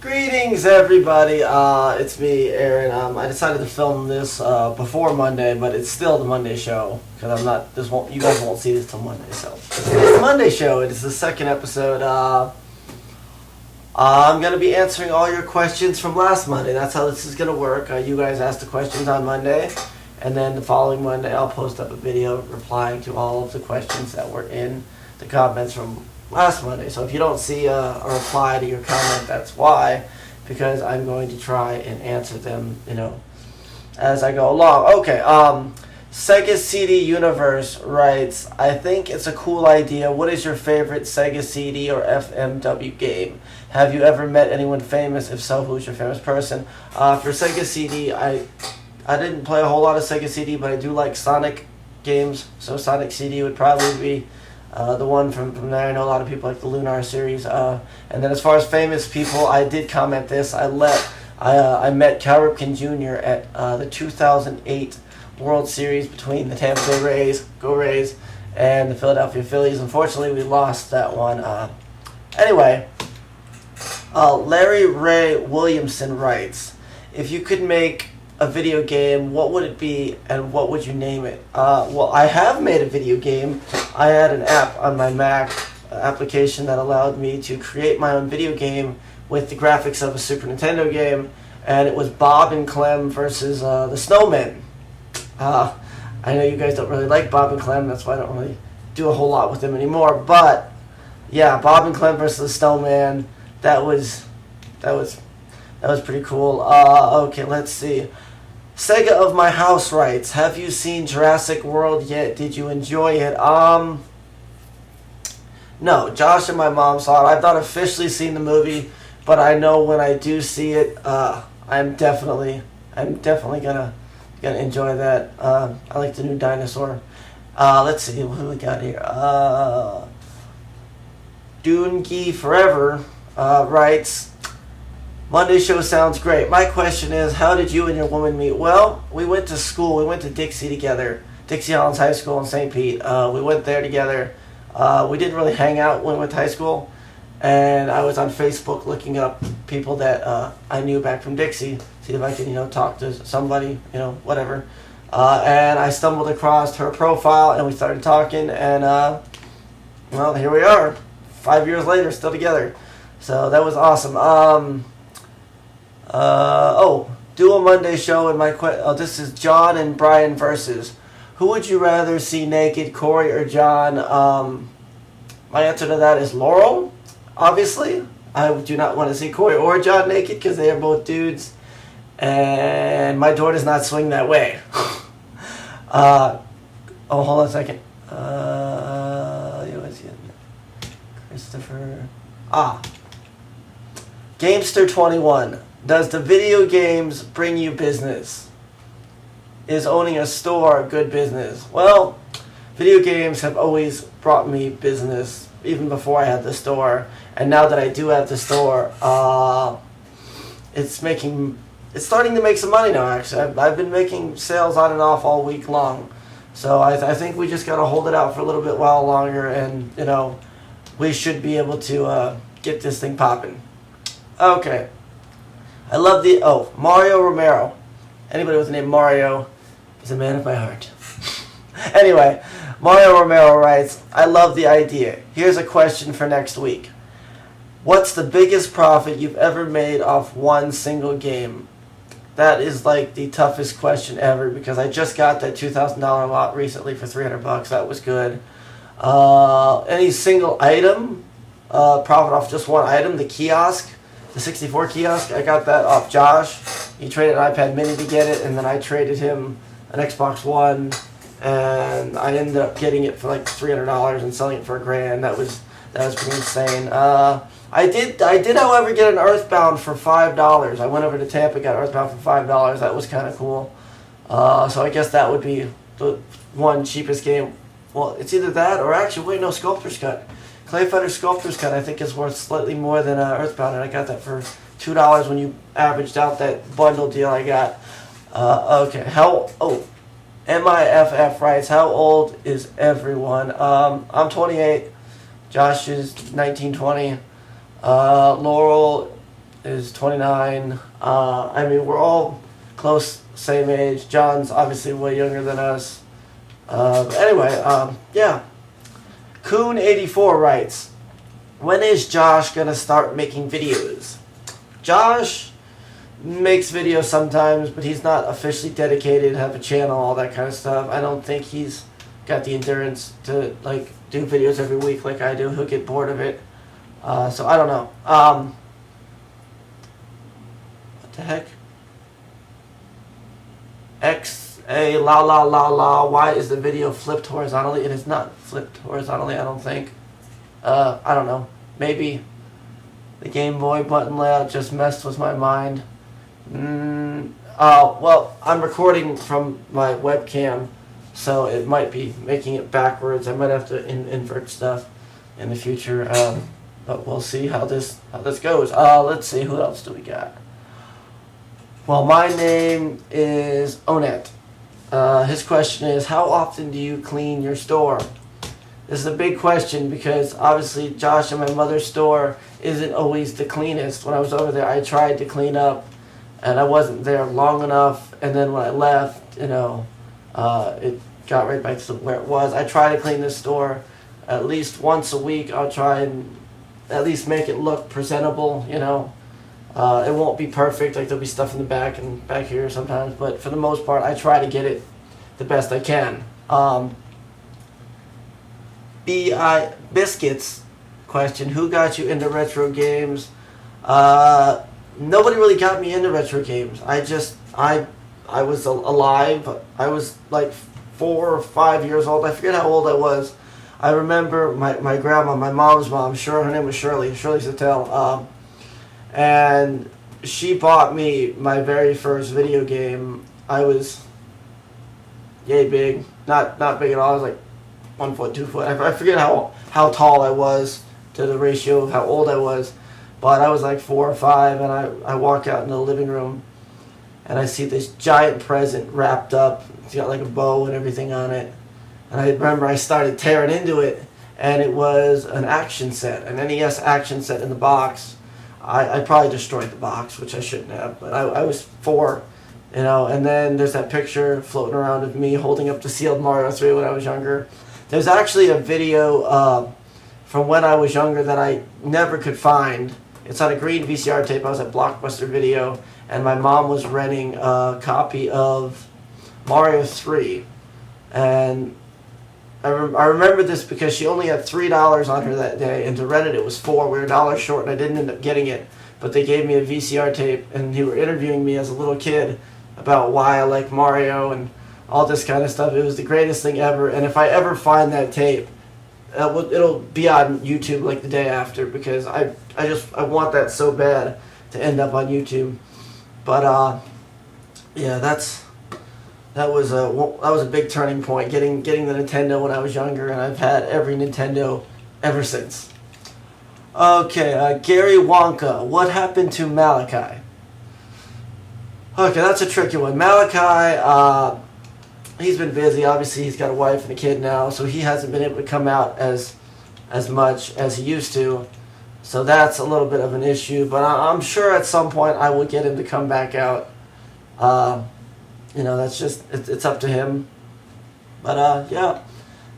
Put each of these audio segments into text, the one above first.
Greetings, everybody. It's me, Aaron. I decided to film this before Monday, but it's still the Monday show because I'm not. This won't. You guys won't see this till Monday, so it's the Monday show. It is the second episode. I'm gonna be answering all your questions from last Monday. That's how this is gonna work. You guys asked the questions on Monday, and then the following Monday, I'll post up a video replying to all of the questions that were in the comments from last Monday. So if you don't see a reply to your comment, that's why, because I'm going to try and answer them, as I go along. Okay, Sega CD Universe writes, I think it's a cool idea. What is your favorite Sega CD or FMW game? Have you ever met anyone famous? If so, who's your famous person? For Sega CD, I didn't play a whole lot of Sega CD, but I do like Sonic games, so Sonic CD would probably be the one from there. I know a lot of people like the Lunar series. And then as far as famous people, I did comment this. I met Cal Ripken Jr. at the 2008 World Series between the Tampa Bay Rays, go Rays, and the Philadelphia Phillies. Unfortunately, we lost that one. Anyway, Larry Ray Williamson writes, if you could make a video game, what would it be and what would you name it? Well, I have made a video game. I had an app on my Mac application that allowed me to create my own video game with the graphics of a Super Nintendo game, and it was Bob and Clem versus the Snowmen. I know you guys don't really like Bob and Clem, that's why I don't really do a whole lot with them anymore, but yeah, Bob and Clem versus the Snowman, that was pretty cool. Okay, let's see. Sega of My House writes, have you seen Jurassic World yet? Did you enjoy it? No, Josh and my mom saw it. I've not officially seen the movie, but I know when I do see it, I'm definitely gonna enjoy that. I like the new dinosaur. Let's see, what do we got here? Doongi Forever writes, Monday show sounds great. My question is, how did you and your woman meet? Well, we went to school. We went to Dixie together. Dixie Hollands High School in St. Pete. We went there together. We didn't really hang out when we went to high school. And I was on Facebook looking up people that I knew back from Dixie. See if I could, talk to somebody, whatever. And I stumbled across her profile and we started talking. And, well, here we are. 5 years later, still together. So that was awesome. Do a Monday show and this is John and Brian versus. Who would you rather see naked, Corey or John? My answer to that is Laurel, obviously. I do not want to see Corey or John naked because they are both dudes. And my door does not swing that way. Hold on a second. Christopher. Gamester21. Does the video games bring you business? Is owning a store good business? Well, video games have always brought me business, even before I had the store. And now that I do have the store, it's starting to make some money now, actually. I've been making sales on and off all week long. So I think we just got to hold it out for a little bit while longer, and, we should be able to get this thing popping. Okay. I love Mario Romero. Anybody with the name Mario is a man of my heart. Anyway, Mario Romero writes, I love the idea. Here's a question for next week. What's the biggest profit you've ever made off one single game? That is like the toughest question ever because I just got that $2,000 lot recently for $300. That was good. Any single item, profit off just one item, the kiosk. The 64 kiosk, I got that off Josh. He traded an iPad mini to get it, and then I traded him an Xbox One, and I ended up getting it for like $300 and selling it for $1,000. That was pretty insane. I did, however, get an Earthbound for $5. I went over to Tampa, got Earthbound for $5. That was kind of cool. So I guess that would be the one cheapest game. Well, it's either that or actually, wait, no, Sculptor's Cut. Clay Fighter Sculptor's Cut, I think, is worth slightly more than Earthbound, and I got that for $2 when you averaged out that bundle deal I got. Okay, MIFF writes, how old is everyone? I'm 28. Josh is 19, 20. Laurel is 29. I mean, we're all close, same age. John's obviously way younger than us. But anyway, yeah. Coon84 writes, when is Josh gonna start making videos? Josh makes videos sometimes, but he's not officially dedicated, have a channel, all that kind of stuff. I don't think he's got the endurance to like do videos every week like I do. He'll get bored of it. So I don't know. What the heck? XA la la la la. Why is the video flipped horizontally? It is not flipped horizontally, I don't think. I don't know. Maybe the Game Boy button layout just messed with my mind. Well, I'm recording from my webcam, so it might be making it backwards. I might have to invert stuff in the future, but we'll see how this goes. Let's see, who else do we got? Well, my name is Onet. His question is, how often do you clean your store? This is a big question because obviously Josh and my mother's store isn't always the cleanest. When I was over there, I tried to clean up, and I wasn't there long enough. And then when I left, it got right back to where it was. I try to clean this store at least once a week. I'll try and at least make it look presentable. It won't be perfect. Like there'll be stuff in the back and back here sometimes, but for the most part, I try to get it the best I can. B.I. Biscuits question, who got you into retro games? Nobody really got me into retro games. I was alive. I was like 4 or 5 years old. I forget how old I was. I remember my grandma, my mom's mom, sure, her name was Shirley Sattel, and she bought me my very first video game. I was yay big, not big at all. I was like 1 foot, 2 foot. I forget how tall I was to the ratio of how old I was, but I was like 4 or 5, and I walk out in the living room, and I see this giant present wrapped up. It's got like a bow and everything on it, and I remember I started tearing into it, and it was an action set, an NES action set in the box. I probably destroyed the box, which I shouldn't have, but I was 4, and then there's that picture floating around of me holding up the sealed Mario 3 when I was younger. There's actually a video from when I was younger that I never could find. It's on a green VCR tape. I was at Blockbuster Video, and my mom was renting a copy of Mario 3. And I remember this because she only had $3 on her that day, and to rent it was $4. We were $1 short, and I didn't end up getting it. But they gave me a VCR tape, and they were interviewing me as a little kid about why I like Mario and all this kind of stuff. It was the greatest thing ever, and if I ever find that tape, it'll be on YouTube like the day after, because I want that so bad to end up on YouTube. But yeah, that was a big turning point, getting the Nintendo when I was younger, and I've had every Nintendo ever since. Okay, Gary Wonka, what happened to Malachi? Okay, that's a tricky one. Malachi, he's been busy. Obviously, he's got a wife and a kid now, so he hasn't been able to come out as much as he used to. So that's a little bit of an issue, but I'm sure at some point I will get him to come back out. That's just, it's up to him. But, yeah,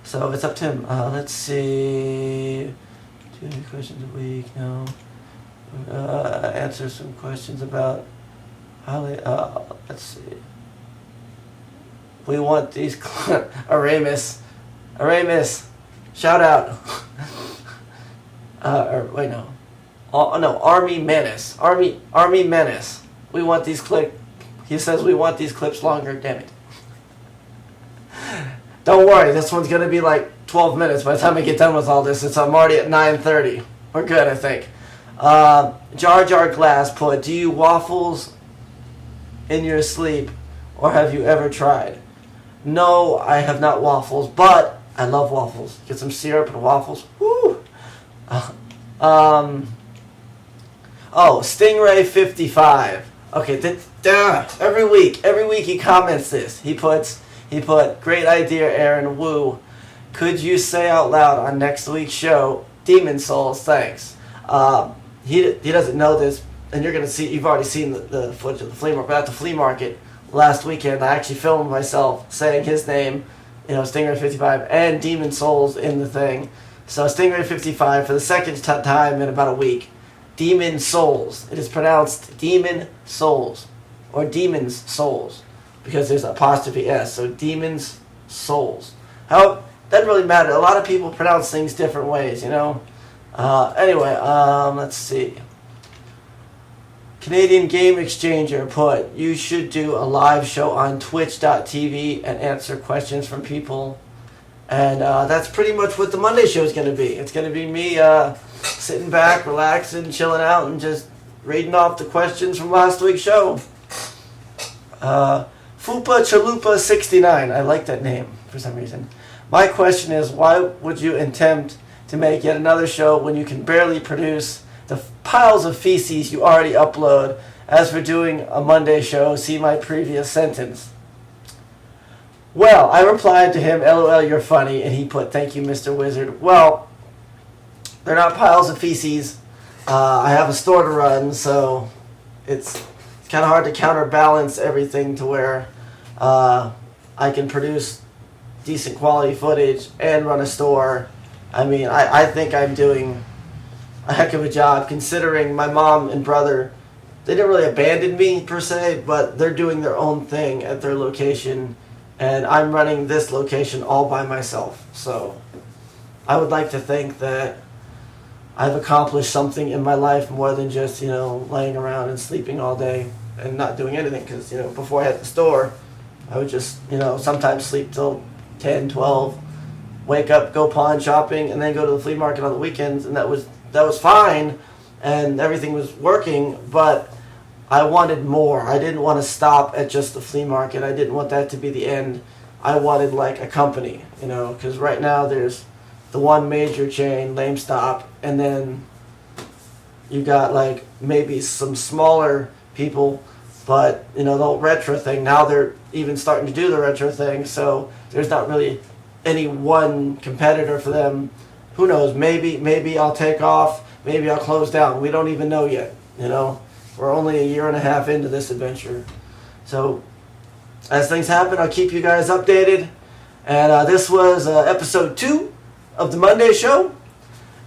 so it's up to him. Let's see, 2 questions a week, no. Answer some questions about let's see. We want these Aramis, shout out. Wait, no. No, Army Menace. Army Menace. We want these He says we want these clips longer. Damn it. Don't worry, this one's gonna be like 12 minutes by the time I get done with all this. I'm already at 9:30. We're good, I think. Jar Jar Glass put, do you waffles in your sleep, or have you ever tried? No, I have not waffles, but I love waffles. Get some syrup and waffles. Woo! Stingray 55. Okay, every week he comments this. He put, great idea, Aaron, woo. Could you say out loud on next week's show, Demon Souls, thanks. He doesn't know this, and you're going to see, you've already seen the footage of the flea market, but at the flea market last weekend, I actually filmed myself saying his name, Stingray 55, and Demon Souls in the thing. So Stingray 55 for the second time in about a week. Demon Souls. It is pronounced Demon Souls, or Demon's Souls, because there's apostrophe S. So Demon's Souls. How doesn't really matter. A lot of people pronounce things different ways, Anyway, let's see. Canadian Game Exchanger put, you should do a live show on twitch.tv and answer questions from people. And that's pretty much what the Monday show is going to be. It's going to be me sitting back, relaxing, chilling out, and just reading off the questions from last week's show. Fupa Chalupa 69. I like that name for some reason. My question is, why would you attempt to make yet another show when you can barely produce the piles of feces you already upload? As for doing a Monday show, see my previous sentence. Well, I replied to him, LOL, you're funny, and he put, thank you, Mr. Wizard. Well, they're not piles of feces. I have a store to run, so it's kind of hard to counterbalance everything to where I can produce decent quality footage and run a store. I mean, I think I'm doing a heck of a job, considering my mom and brother, they didn't really abandon me per se, but they're doing their own thing at their location, and I'm running this location all by myself. So I would like to think that I've accomplished something in my life more than just, laying around and sleeping all day and not doing anything. Because, before I had the store, I would just, sometimes sleep till 10, 12, wake up, go pawn shopping, and then go to the flea market on the weekends, and that was fine, and everything was working, but I wanted more. I didn't want to stop at just the flea market. I didn't want that to be the end. I wanted like a company, because right now there's the one major chain, Lame Stop, and then you got like maybe some smaller people, but the retro thing, now they're even starting to do the retro thing, so there's not really any one competitor for them. Who knows, maybe I'll take off, maybe I'll close down. We don't even know yet, We're only a year and a half into this adventure. So as things happen, I'll keep you guys updated. And this was episode 2 of the Monday show.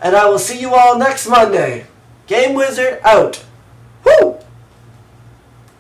And I will see you all next Monday. Game Wizard out.